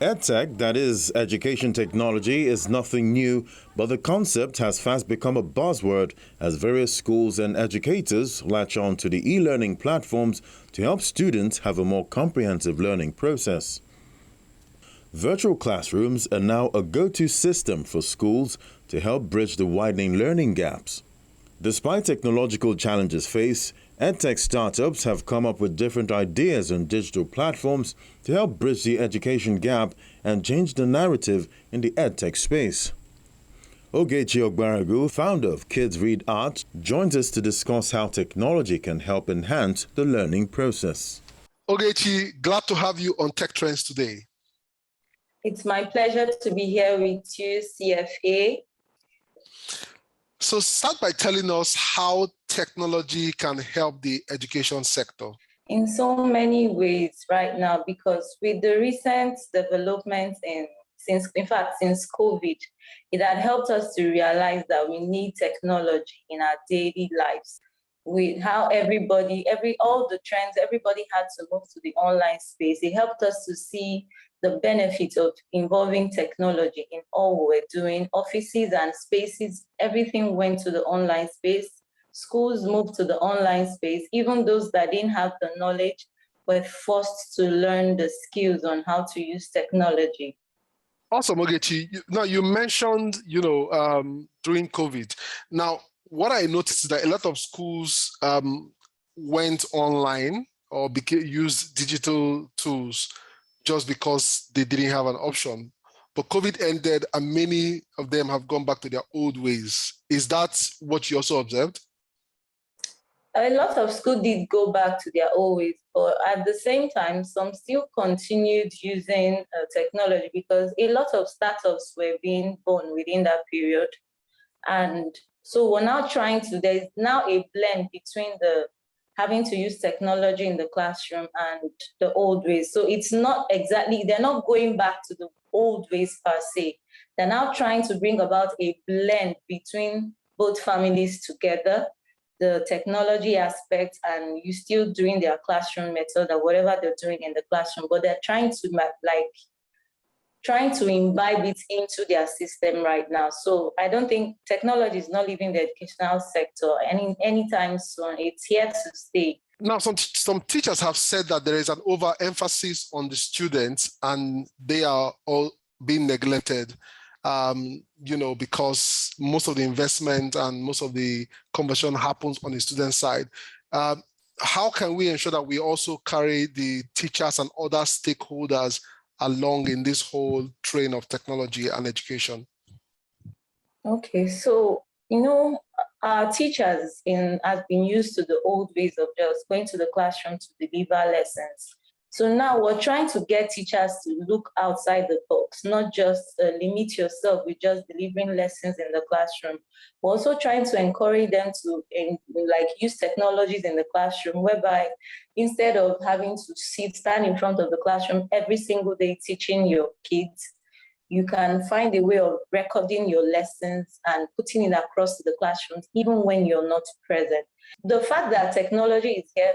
EdTech, that is, education technology, is nothing new, but the concept has fast become a buzzword as various schools and educators latch on to the e-learning platforms to help students have a more comprehensive learning process. Virtual classrooms are now a go-to system for schools to help bridge the widening learning gaps. Despite technological challenges faced, edtech startups have come up with different ideas on digital platforms to help bridge the education gap and change the narrative in the edtech space. Ogechi Ogbaragu, founder of Kids Read Art, joins us to discuss how technology can help enhance the learning process. Ogechi, glad to have you on Tech Trends today. It's my pleasure to be here with you, CFA. So start by telling us how technology can help the education sector. In so many ways right now, because with the recent developments since COVID, it had helped us to realize that we need technology in our daily lives. With how all the trends, everybody had to move to the online space. It helped us to see the benefit of involving technology in all we were doing. Offices and spaces, everything went to the online space. Schools moved to the online space. Even those that didn't have the knowledge were forced to learn the skills on how to use technology. Awesome, Ogechi. Now, you mentioned, during COVID. Now, what I noticed is that a lot of schools went online or used digital tools just because they didn't have an option. But COVID ended and many of them have gone back to their old ways. Is that what you also observed? A lot of schools did go back to their old ways, but at the same time, some still continued using technology because a lot of startups were being born within that period. And so we're now there's now a blend between having to use technology in the classroom and the old ways. So it's not exactly, they're not going back to the old ways per se. They're now trying to bring about a blend between both families together, the technology aspect, and you still doing their classroom method or whatever they're doing in the classroom, but they're trying to imbibe it into their system right now. So I don't think technology is not leaving the educational sector anytime soon. It's here to stay. Now, some teachers have said that there is an overemphasis on the students and they are all being neglected, because most of the investment and most of the conversion happens on the student side. How can we ensure that we also carry the teachers and other stakeholders along in this whole train of technology and education? Okay, so, our teachers have been used to the old ways of just going to the classroom to deliver lessons. So now we're trying to get teachers to look outside the box, not just limit yourself with just delivering lessons in the classroom. We're also trying to encourage them to use technologies in the classroom, whereby instead of having to stand in front of the classroom every single day teaching your kids, you can find a way of recording your lessons and putting it across to the classrooms, even when you're not present. The fact that technology is here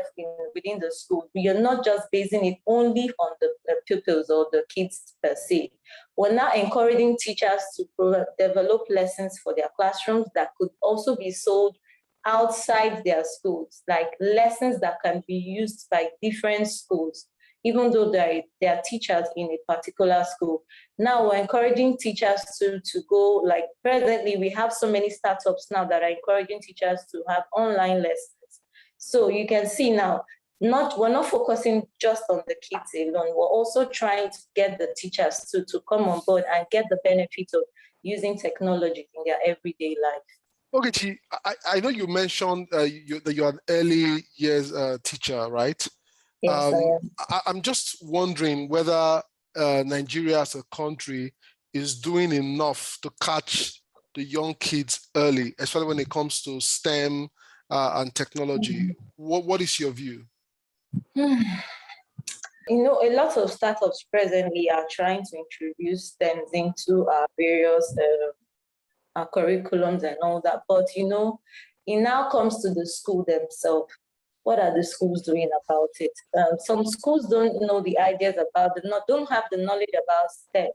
within the school, you're not just basing it only on the pupils or the kids per se. We're now encouraging teachers to develop lessons for their classrooms that could also be sold outside their schools, like lessons that can be used by different schools, even though they are teachers in a particular school. Now we're encouraging teachers to go, presently we have so many startups now that are encouraging teachers to have online lessons. So you can see now, we're not focusing just on the kids alone, we're also trying to get the teachers to come on board and get the benefit of using technology in their everyday life. Okay, I know you mentioned that you're an early years teacher, right? Yes, I'm just wondering whether Nigeria as a country is doing enough to catch the young kids early, especially when it comes to STEM and technology. What is your view? A lot of startups presently are trying to introduce STEM into our various curriculums and all that. But, it now comes to the school themselves. what are the schools doing about it? Some schools don't know the ideas about don't have the knowledge about STEM.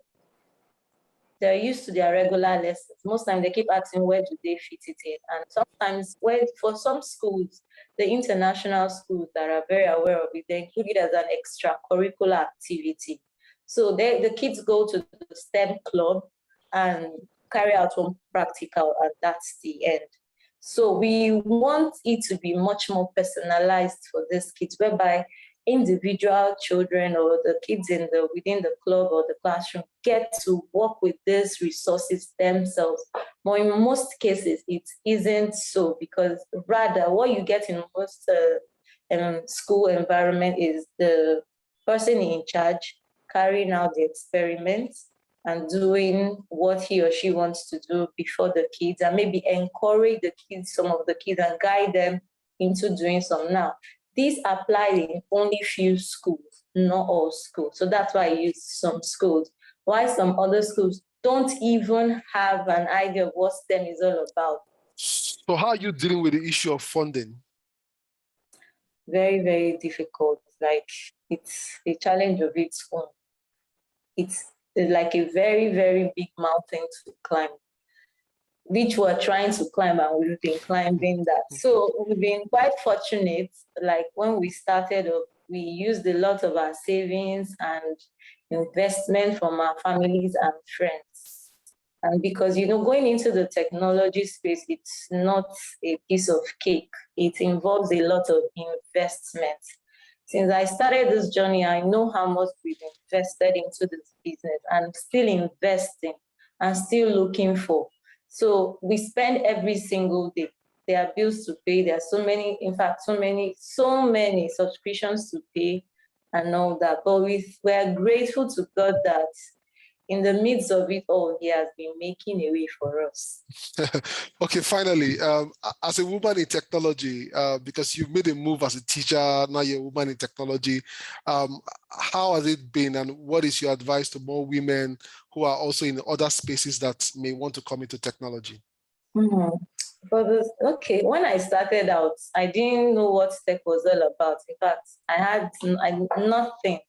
They're used to their regular lessons. Most times they keep asking, where do they fit it in? And sometimes for some schools, the international schools that are very aware of it, they include it as an extracurricular activity. So the kids go to the STEM club and carry out one practical, and that's the end. So we want it to be much more personalized for these kids, whereby individual children or the kids within the club or the classroom get to work with these resources themselves. But in most cases, it isn't so, because rather what you get in most school environment is the person in charge carrying out the experiments and doing what he or she wants to do before the kids, and maybe encourage some of the kids and guide them into doing some. Now, these apply in only few schools, not all schools. So that's why I use some schools. Why some other schools don't even have an idea of what STEM is all about. So how are you dealing with the issue of funding? Very, very difficult. Like, it's a challenge of its own. It's like a very, very big mountain to climb, which we're trying to climb, and we've been climbing that. So we've been quite fortunate. Like when we started up, we used a lot of our savings and investment from our families and friends. And because, going into the technology space, it's not a piece of cake. It involves a lot of investment. Since I started this journey, I know how much we've invested into this business, and still investing and still looking for. So we spend every single day. There are bills to pay. There are so many subscriptions to pay and all that. But we're grateful to God that in the midst of it all, He has been making a way for us. Okay, finally, as a woman in technology, because you've made a move as a teacher, now you're a woman in technology, how has it been, and what is your advice to more women who are also in other spaces that may want to come into technology? When I started out, I didn't know what tech was all about. In fact, I had nothing.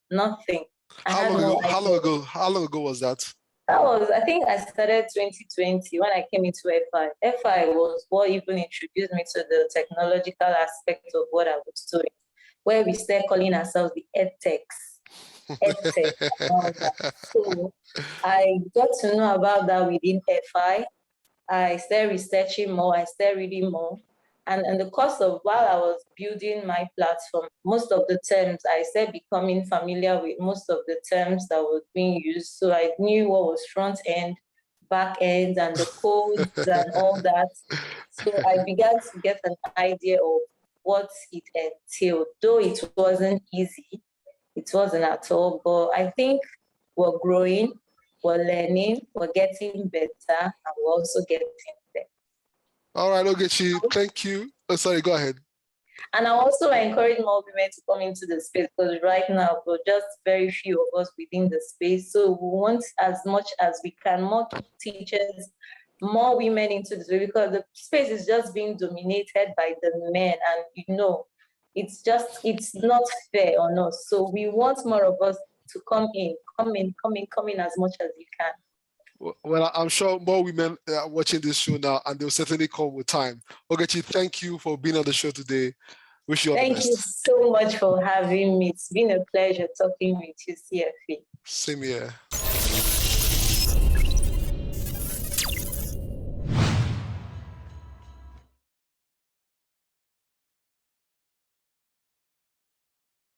How long ago was that? I think I started 2020 when I came into FI. FI was what even introduced me to the technological aspect of what I was doing, where we started calling ourselves the edtechs. EdTech and all that. So I got to know about that within FI. I started researching more, I started reading more. And in the course of while I was building my platform, most of the terms, I started becoming familiar with most of the terms that were being used. So I knew what was front end, back end, and the codes and all that. So I began to get an idea of what it entailed, though it wasn't easy. It wasn't at all, but I think we're growing, we're learning, we're getting better, and we're also getting there. All right, Ogechi, thank you. Oh, sorry, go ahead. And I also encourage more women to come into the space, because right now we're just very few of us within the space. So we want as much as we can, more teachers, more women into this space, because the space is just being dominated by the men, and it's not fair on us. So we want more of us to come in as much as you can. Well, I'm sure more women are watching this show now, and they'll certainly come with time. Ogechi, thank you for being on the show today. Wish you all the best. Thank you so much for having me. It's been a pleasure talking with you, CFE. Same here.